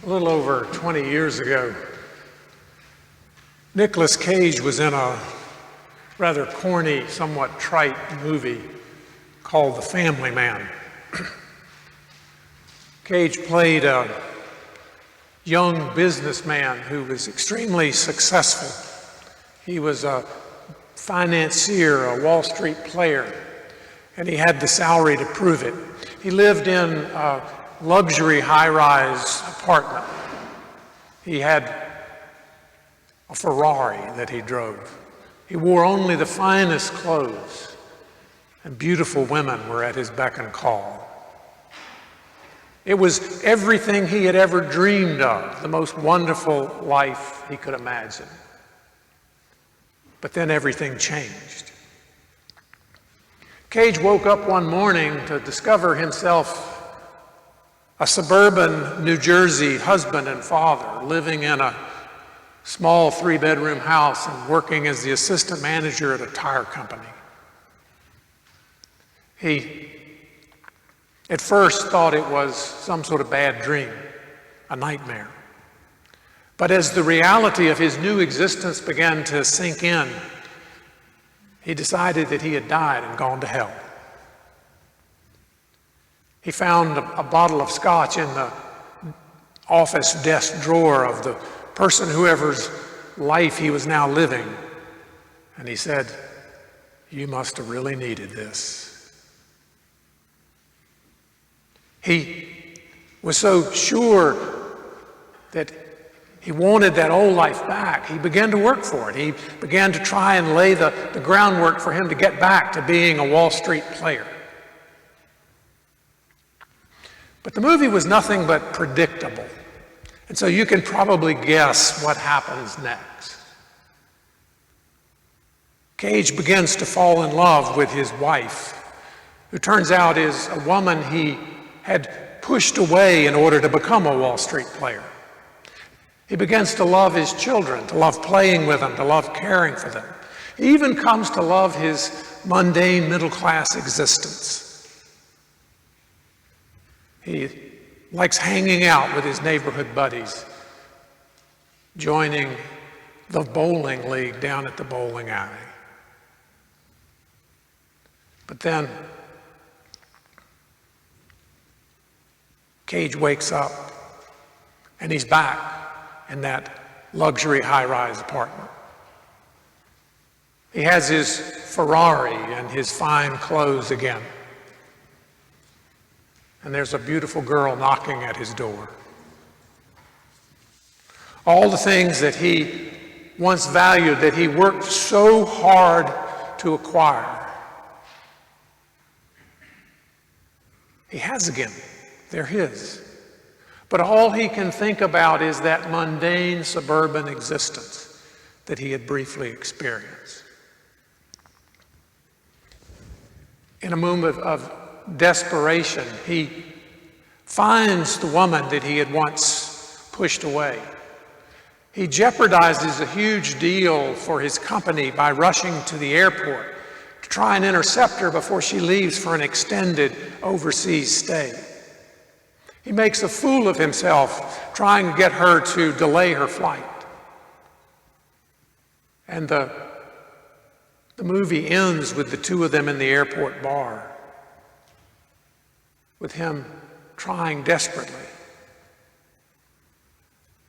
A little over 20 years ago, Nicolas Cage was in a rather corny, somewhat trite movie called The Family Man. Cage played a young businessman who was extremely successful. He was a financier, a Wall Street player, and he had the salary to prove it. He lived in a luxury high-rise apartment. He had a Ferrari that he drove. He wore only the finest clothes, and beautiful women were at his beck and call. It was everything he had ever dreamed of, the most wonderful life he could imagine. But then everything changed. Cage woke up one morning to discover himself a suburban New Jersey husband and father living in a small 3-bedroom house and working as the assistant manager at a tire company. He at first thought it was some sort of bad dream, a nightmare. But as the reality of his new existence began to sink in, he decided that he had died and gone to hell. He found a bottle of scotch in the office desk drawer of the person whoever's life he was now living. And he said, "You must have really needed this." He was so sure that he wanted that old life back. He began to work for it. He began to try and lay the groundwork for him to get back to being a Wall Street player. But the movie was nothing but predictable. And so you can probably guess what happens next. Cage begins to fall in love with his wife, who turns out is a woman he had pushed away in order to become a Wall Street player. He begins to love his children, to love playing with them, to love caring for them. He even comes to love his mundane middle-class existence. He likes hanging out with his neighborhood buddies, joining the bowling league down at the bowling alley. But then Cage wakes up and he's back in that luxury high-rise apartment. He has his Ferrari and his fine clothes again. And there's a beautiful girl knocking at his door. All the things that he once valued, that he worked so hard to acquire, he has again. They're his. But all he can think about is that mundane suburban existence that he had briefly experienced. In a moment of desperation, he finds the woman that he had once pushed away. He jeopardizes a huge deal for his company by rushing to the airport to try and intercept her before she leaves for an extended overseas stay. He makes a fool of himself trying to get her to delay her flight. And the movie ends with the two of them in the airport bar, with him trying desperately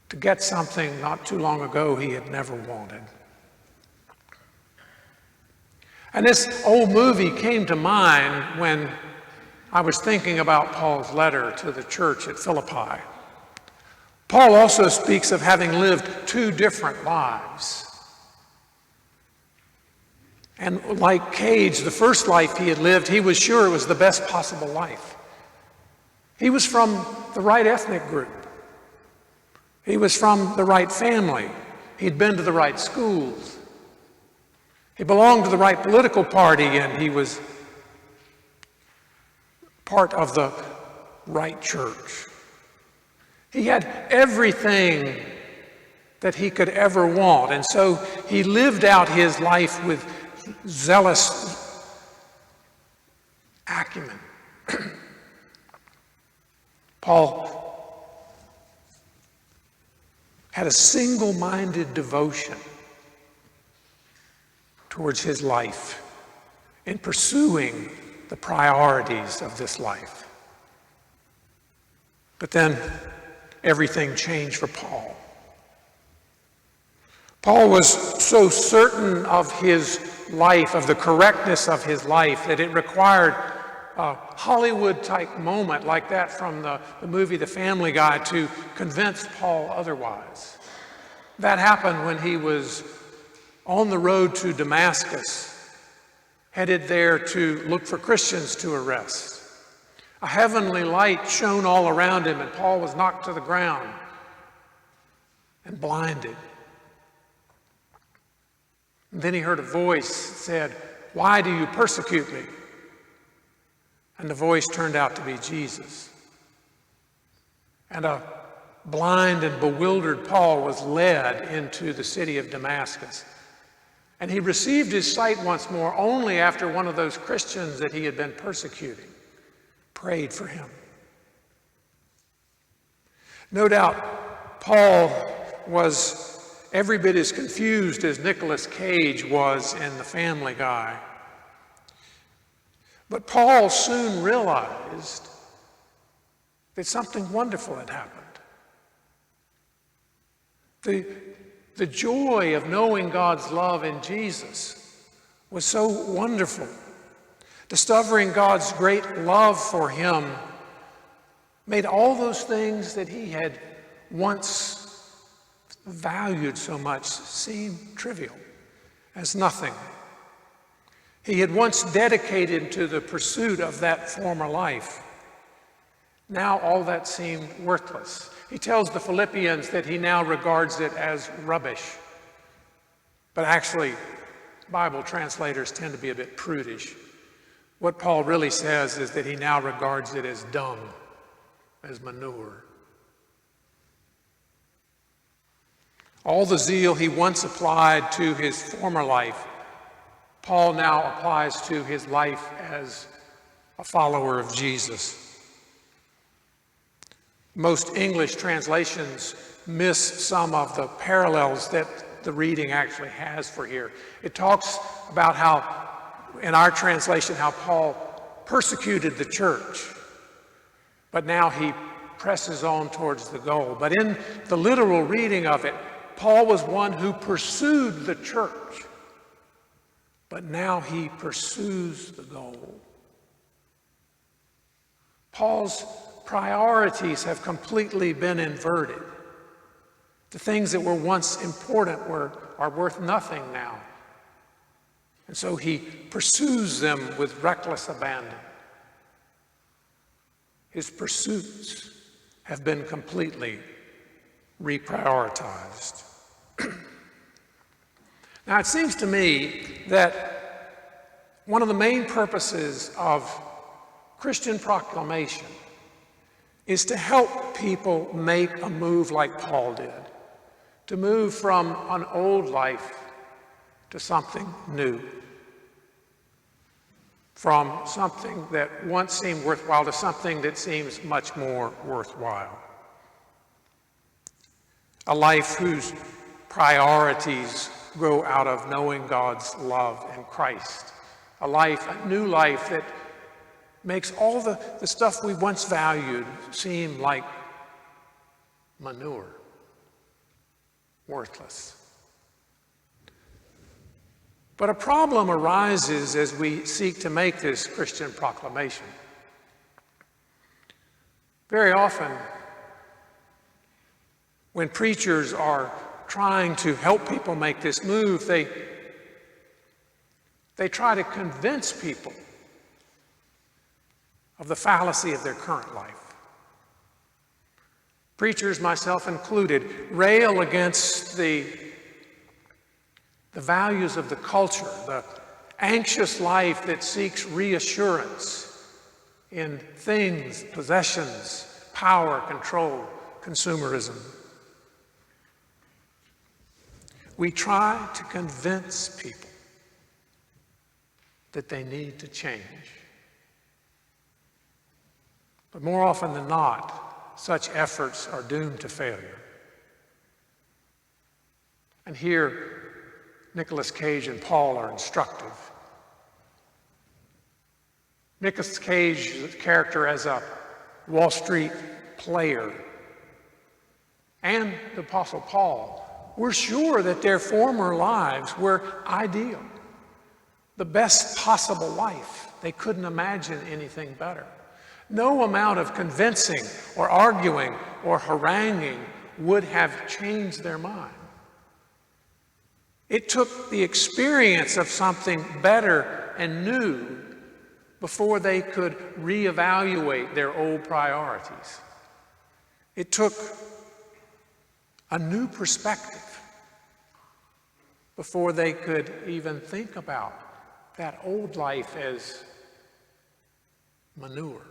to get something not too long ago he had never wanted. And this old movie came to mind when I was thinking about Paul's letter to the church at Philippi. Paul also speaks of having lived two different lives. And like Cage, the first life he had lived, he was sure it was the best possible life. He was from the right ethnic group. He was from the right family. He'd been to the right schools. He belonged to the right political party, and he was part of the right church. He had everything that he could ever want, and so he lived out his life with zealous acumen. Paul had a single-minded devotion towards his life in pursuing the priorities of this life. But then everything changed for Paul. Paul was so certain of his life, of the correctness of his life, that it required a Hollywood-type moment like that from the movie The Family Guy to convince Paul otherwise. That happened when he was on the road to Damascus, headed there to look for Christians to arrest. A heavenly light shone all around him, and Paul was knocked to the ground and blinded. And then he heard a voice that said, "Why do you persecute me?" And the voice turned out to be Jesus. And a blind and bewildered Paul was led into the city of Damascus. And he received his sight once more only after one of those Christians that he had been persecuting prayed for him. No doubt Paul was every bit as confused as Nicolas Cage was in The Family Guy. But Paul soon realized that something wonderful had happened. The joy of knowing God's love in Jesus was so wonderful. Discovering God's great love for him made all those things that he had once valued so much seem trivial, as nothing. He had once dedicated to the pursuit of that former life. Now all that seemed worthless. He tells the Philippians that he now regards it as rubbish. But actually, Bible translators tend to be a bit prudish. What Paul really says is that he now regards it as dung, as manure. All the zeal he once applied to his former life, Paul now applies to his life as a follower of Jesus. Most English translations miss some of the parallels that the reading actually has for here. It talks about how, in our translation, how Paul persecuted the church, but now he presses on towards the goal. But in the literal reading of it, Paul was one who pursued the church, but now he pursues the goal. Paul's priorities have completely been inverted. The things that were once important are worth nothing now. And so he pursues them with reckless abandon. His pursuits have been completely reprioritized. Now, it seems to me that one of the main purposes of Christian proclamation is to help people make a move like Paul did, to move from an old life to something new, from something that once seemed worthwhile to something that seems much more worthwhile. A life whose priorities grow out of knowing God's love in Christ. A new life that makes all the stuff we once valued seem like manure, worthless. But a problem arises as we seek to make this Christian proclamation. Very often, when preachers are trying to help people make this move, they try to convince people of the fallacy of their current life. Preachers, myself included, rail against the values of the culture, the anxious life that seeks reassurance in things, possessions, power, control, consumerism. We try to convince people that they need to change. But more often than not, such efforts are doomed to failure. And here, Nicolas Cage and Paul are instructive. Nicolas Cage's character as a Wall Street player and the Apostle Paul were sure that their former lives were ideal, the best possible life. They couldn't imagine anything better. No amount of convincing or arguing or haranguing would have changed their mind. It took the experience of something better and new before they could reevaluate their old priorities. It took a new perspective before they could even think about that old life as manure.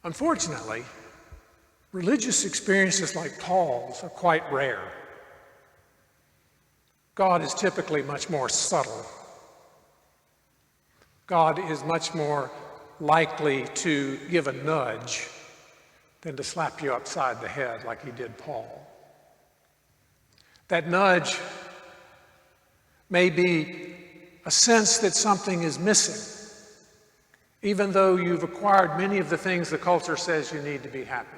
Unfortunately, religious experiences like Paul's are quite rare. God is typically much more subtle. God is much more likely to give a nudge than to slap you upside the head like he did Paul. That nudge may be a sense that something is missing, even though you've acquired many of the things the culture says you need to be happy.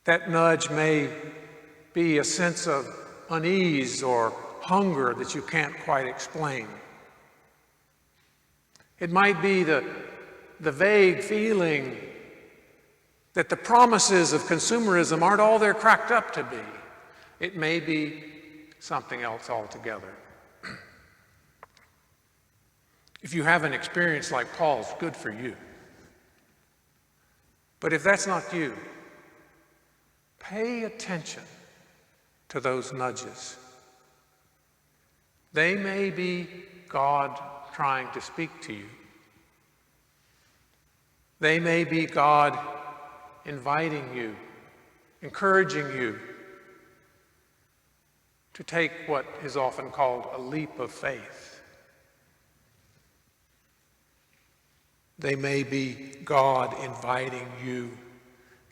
That nudge may be a sense of unease or hunger that you can't quite explain. It might be the vague feeling that the promises of consumerism aren't all they're cracked up to be. It may be something else altogether. If you have an experience like Paul's, good for you. But if that's not you, pay attention to those nudges. They may be God trying to speak to you. They may be God inviting you, encouraging you to take what is often called a leap of faith. They may be God inviting you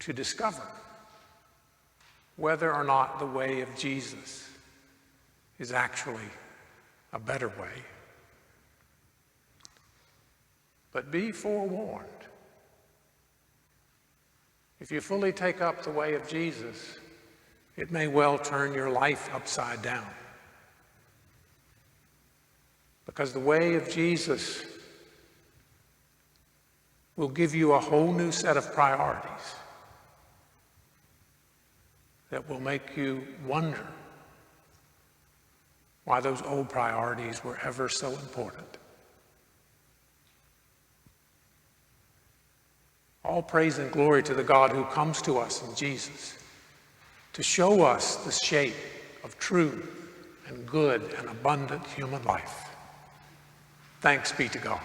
to discover whether or not the way of Jesus is actually a better way. But be forewarned. If you fully take up the way of Jesus, it may well turn your life upside down. Because the way of Jesus will give you a whole new set of priorities that will make you wonder why those old priorities were ever so important. All praise and glory to the God who comes to us in Jesus to show us the shape of true and good and abundant human life. Thanks be to God.